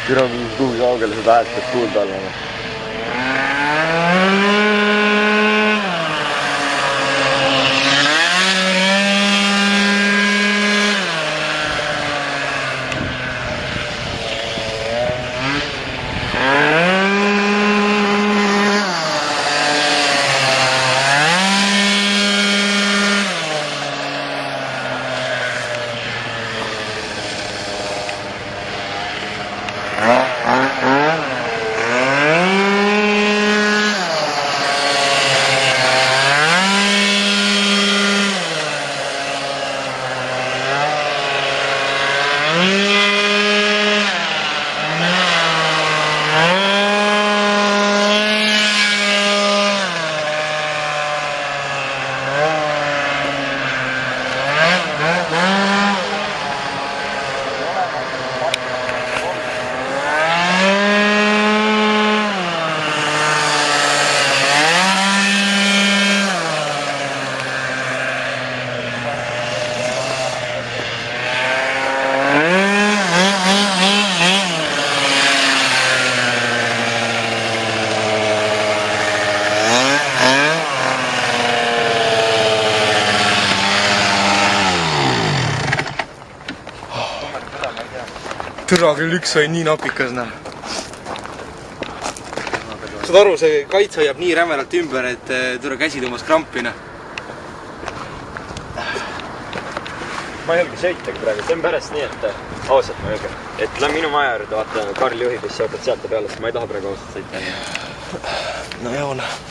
Küll on kuhugi kaugele seda häält peab kuulda olema. Türa küll üks sai nii napikas, näe. Saad aru, see kaits hoiab nii rämeralt ümber, et türa käsi tõmbas krampi, näe. Ma ei julge sõitagi praegu, see on pärast nii, et ausalt ma ei julge. Et lähen minu maja juurde, vaata, Karl juhib, siis sa võtad sealt peale, sest ma ei taha praegu ausalt sõita. No joo, näe.